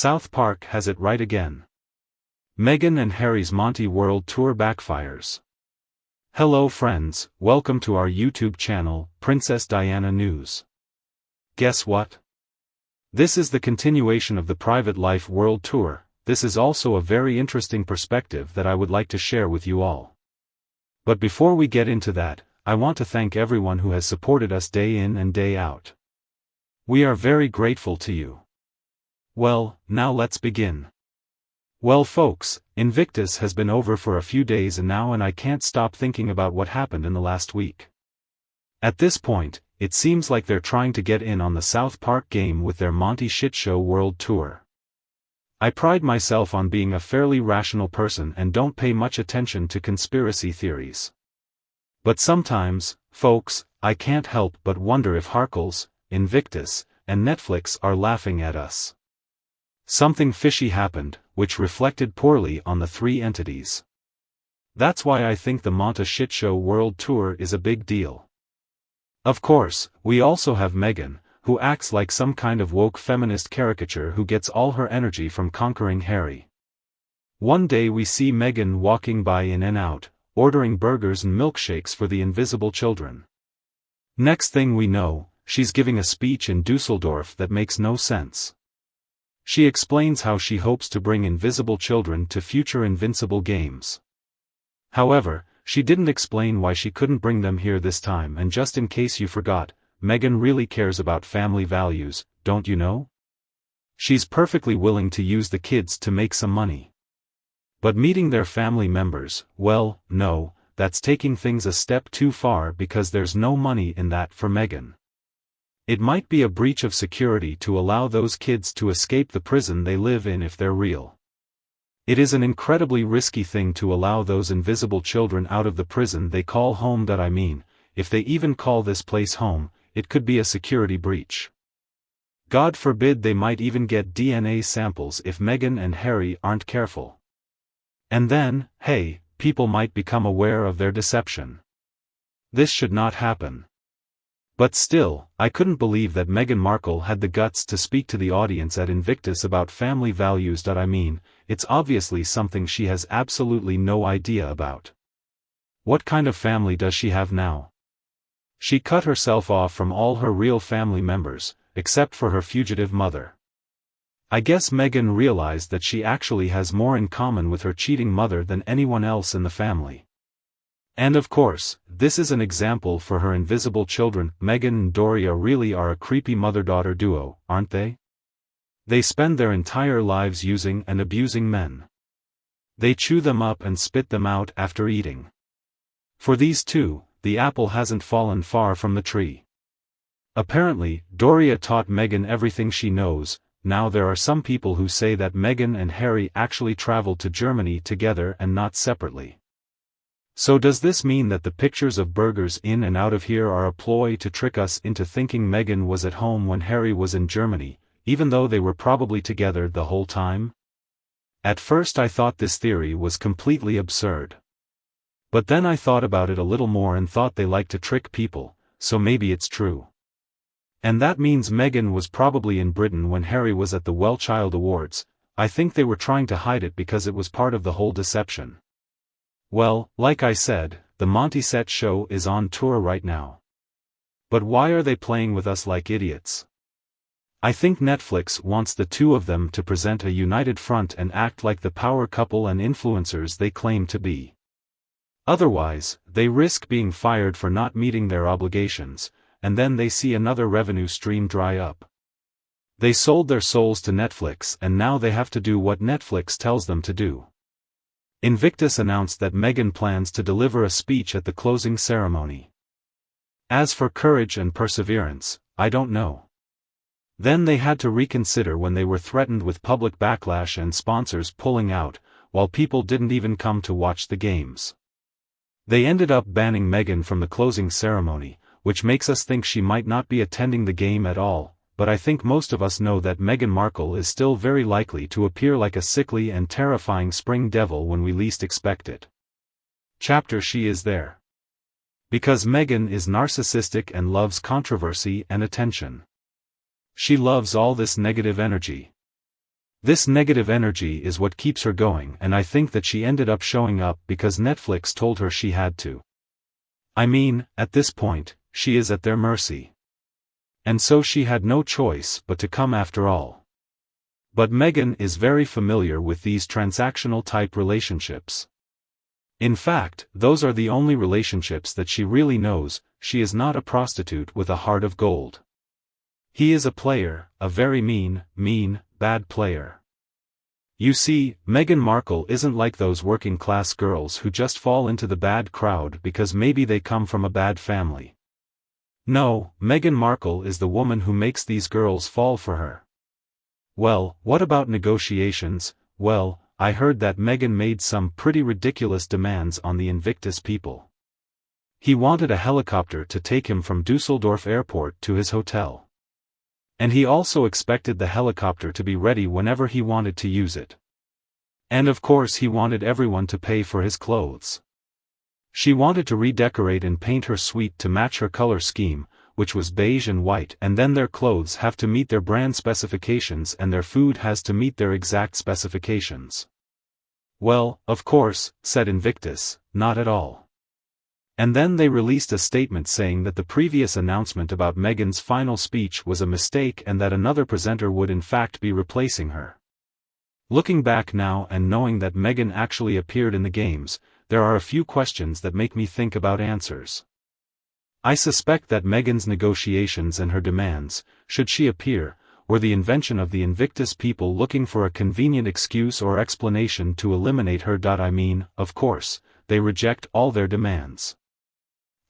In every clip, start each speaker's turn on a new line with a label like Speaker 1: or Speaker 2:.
Speaker 1: South Park has it right again. Meghan and Harry's Monty World Tour backfires. Hello friends, welcome to our YouTube channel, Princess Diana News. Guess what? This is the continuation of the Private Life World Tour. This is also a very interesting perspective that I would like to share with you all. But before we get into that, I want to thank everyone who has supported us day in and day out. We are very grateful to you. Well, now let's begin. Well folks, Invictus has been over for a few days and I can't stop thinking about what happened in the last week. At this point, it seems like they're trying to get in on the South Park game with their MONTESHITSHOW World Tour. I pride myself on being a fairly rational person and don't pay much attention to conspiracy theories. But sometimes, folks, I can't help but wonder if Harkles, Invictus, and Netflix are laughing at us. Something fishy happened, which reflected poorly on the three entities. That's why I think the MONTESHITSHOW World Tour is a big deal. Of course, we also have Meghan, who acts like some kind of woke feminist caricature who gets all her energy from conquering Harry. One day we see Meghan walking by in and out, ordering burgers and milkshakes for the invisible children. Next thing we know, she's giving a speech in Dusseldorf that makes no sense. She explains how she hopes to bring invisible children to future Invincible games. However, she didn't explain why she couldn't bring them here this time, and just in case you forgot, Meghan really cares about family values, don't you know? She's perfectly willing to use the kids to make some money. But meeting their family members, well, no, that's taking things a step too far because there's no money in that for Meghan. It might be a breach of security to allow those kids to escape the prison they live in if they're real. It is an incredibly risky thing to allow those invisible children out of the prison they call home. If they even call this place home, it could be a security breach. God forbid they might even get DNA samples if Meghan and Harry aren't careful. And then, hey, people might become aware of their deception. This should not happen. But still, I couldn't believe that Meghan Markle had the guts to speak to the audience at Invictus about family values. It's obviously something she has absolutely no idea about. What kind of family does she have now? She cut herself off from all her real family members, except for her fugitive mother. I guess Meghan realized that she actually has more in common with her cheating mother than anyone else in the family. And of course, this is an example for her invisible children. Meghan and Doria really are a creepy mother-daughter duo, aren't they? They spend their entire lives using and abusing men. They chew them up and spit them out after eating. For these two, the apple hasn't fallen far from the tree. Apparently, Doria taught Meghan everything she knows. Now there are some people who say that Meghan and Harry actually traveled to Germany together and not separately. So does this mean that the pictures of burgers in and out of here are a ploy to trick us into thinking Meghan was at home when Harry was in Germany, even though they were probably together the whole time? At first I thought this theory was completely absurd. But then I thought about it a little more and thought they like to trick people, so maybe it's true. And that means Meghan was probably in Britain when Harry was at the Well Child Awards. I think they were trying to hide it because it was part of the whole deception. Well, like I said, the MONTESHITSHOW is on tour right now. But why are they playing with us like idiots? I think Netflix wants the two of them to present a united front and act like the power couple and influencers they claim to be. Otherwise, they risk being fired for not meeting their obligations, and then they see another revenue stream dry up. They sold their souls to Netflix and now they have to do what Netflix tells them to do. Invictus announced that Meghan plans to deliver a speech at the closing ceremony. As for courage and perseverance, I don't know. Then they had to reconsider when they were threatened with public backlash and sponsors pulling out, while people didn't even come to watch the games. They ended up banning Meghan from the closing ceremony, which makes us think she might not be attending the game at all. But I think most of us know that Meghan Markle is still very likely to appear like a sickly and terrifying spring devil when we least expect it. She is there. Because Meghan is narcissistic and loves controversy and attention. She loves all this negative energy. This negative energy is what keeps her going, and I think that she ended up showing up because Netflix told her she had to. I mean, at this point, she is at their mercy. And so she had no choice but to come after all. But Meghan is very familiar with these transactional type relationships. In fact, those are the only relationships that she really knows. She is not a prostitute with a heart of gold. He is a player, a very mean, bad player. You see, Meghan Markle isn't like those working-class girls who just fall into the bad crowd because maybe they come from a bad family. No, Meghan Markle is the woman who makes these girls fall for her. Well, what about negotiations? Well, I heard that Meghan made some pretty ridiculous demands on the Invictus people. He wanted a helicopter to take him from Dusseldorf Airport to his hotel. And he also expected the helicopter to be ready whenever he wanted to use it. And of course he wanted everyone to pay for his clothes. She wanted to redecorate and paint her suite to match her color scheme, which was beige and white, and then their clothes have to meet their brand specifications and their food has to meet their exact specifications. Well, of course, said Invictus, not at all. And then they released a statement saying that the previous announcement about Meghan's final speech was a mistake and that another presenter would in fact be replacing her. Looking back now and knowing that Meghan actually appeared in the games, there are a few questions that make me think about answers. I suspect that Meghan's negotiations and her demands, should she appear, were the invention of the Invictus people looking for a convenient excuse or explanation to eliminate her. I mean, of course, they reject all their demands.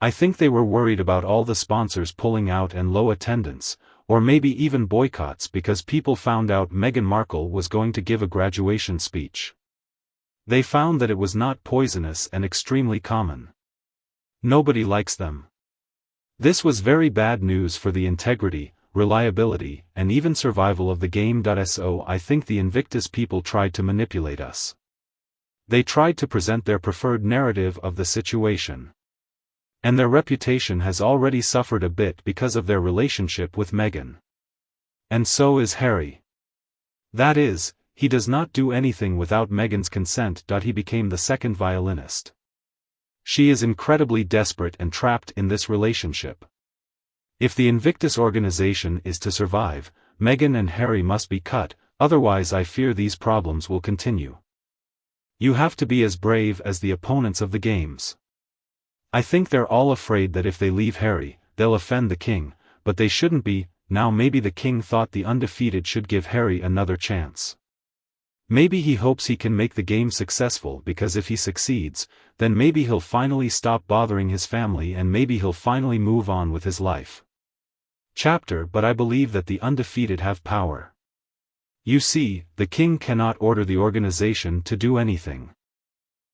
Speaker 1: I think they were worried about all the sponsors pulling out and low attendance, or maybe even boycotts because people found out Meghan Markle was going to give a graduation speech. They found that it was not poisonous and extremely common. Nobody likes them. This was very bad news for the integrity, reliability, and even survival of the game. So I think the Invictus people tried to manipulate us. They tried to present their preferred narrative of the situation. And their reputation has already suffered a bit because of their relationship with Meghan. And so is Harry. That is, he does not do anything without Meghan's consent. He became the second violinist. She is incredibly desperate and trapped in this relationship. If the Invictus organization is to survive, Meghan and Harry must be cut, otherwise I fear these problems will continue. You have to be as brave as the opponents of the games. I think they're all afraid that if they leave Harry, they'll offend the king, but they shouldn't be. Now maybe the king thought the undefeated should give Harry another chance. Maybe he hopes he can make the game successful because if he succeeds, then maybe he'll finally stop bothering his family and maybe he'll finally move on with his life. But I believe that the undefeated have power. You see, the king cannot order the organization to do anything.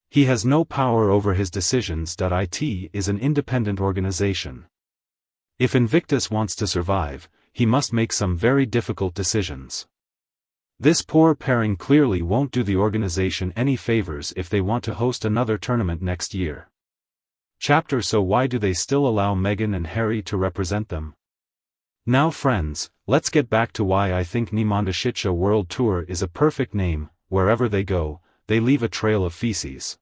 Speaker 1: He has no power over his decisions. It is an independent organization. If Invictus wants to survive, he must make some very difficult decisions. This poor pairing clearly won't do the organization any favors if they want to host another tournament next year. So why do they still allow Meghan and Harry to represent them? Now friends, let's get back to why I think MONTESHITSHOW World Tour is a perfect name. Wherever they go, they leave a trail of feces.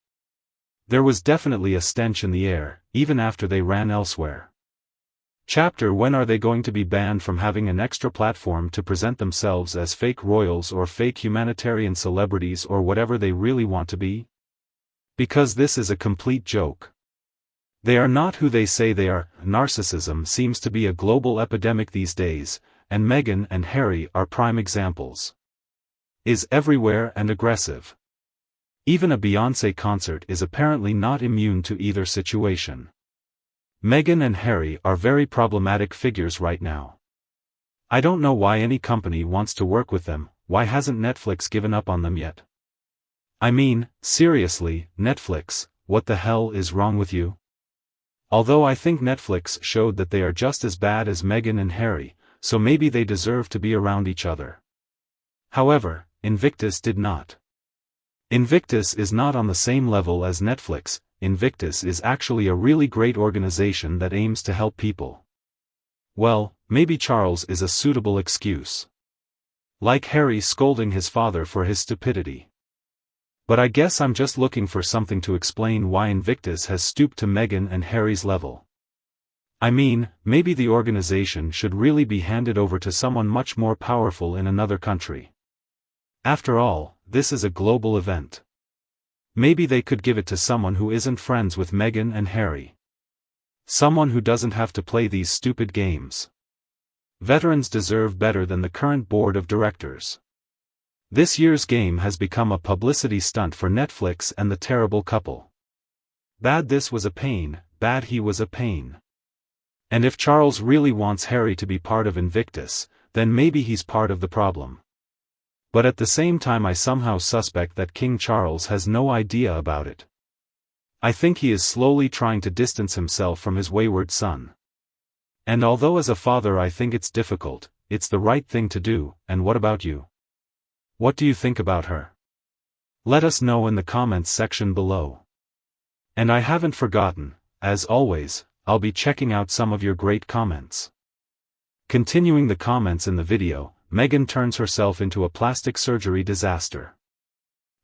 Speaker 1: There was definitely a stench in the air, even after they ran elsewhere. When are they going to be banned from having an extra platform to present themselves as fake royals or fake humanitarian celebrities or whatever they really want to be? Because this is a complete joke. They are not who they say they are. Narcissism seems to be a global epidemic these days, and Meghan and Harry are prime examples. Is everywhere and aggressive. Even a Beyoncé concert is apparently not immune to either situation. Meghan and Harry are very problematic figures right now. I don't know why any company wants to work with them. Why hasn't Netflix given up on them yet? I mean, seriously, Netflix, what the hell is wrong with you? Although I think Netflix showed that they are just as bad as Meghan and Harry, so maybe they deserve to be around each other. However, Invictus did not. Invictus is not on the same level as Netflix. Invictus is actually a really great organization that aims to help people. Well, maybe Charles is a suitable excuse. Like Harry scolding his father for his stupidity. But I guess I'm just looking for something to explain why Invictus has stooped to Meghan and Harry's level. I mean, maybe the organization should really be handed over to someone much more powerful in another country. After all, this is a global event. Maybe they could give it to someone who isn't friends with Meghan and Harry. Someone who doesn't have to play these stupid games. Veterans deserve better than the current board of directors. This year's game has become a publicity stunt for Netflix and the terrible couple. Bad this was a pain, bad he was a pain. And if Charles really wants Harry to be part of Invictus, then maybe he's part of the problem. But at the same time I somehow suspect that King Charles has no idea about it. I think he is slowly trying to distance himself from his wayward son. And although as a father I think it's difficult, it's the right thing to do. And what about you? What do you think about her? Let us know in the comments section below. And I haven't forgotten, as always, I'll be checking out some of your great comments. Continuing the comments in the video, Meghan turns herself into a plastic surgery disaster.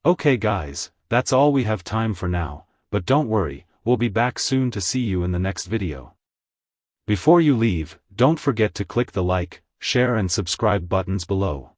Speaker 1: Okay guys, that's all we have time for now, but don't worry, we'll be back soon to see you in the next video. Before you leave, don't forget to click the like, share and subscribe buttons below.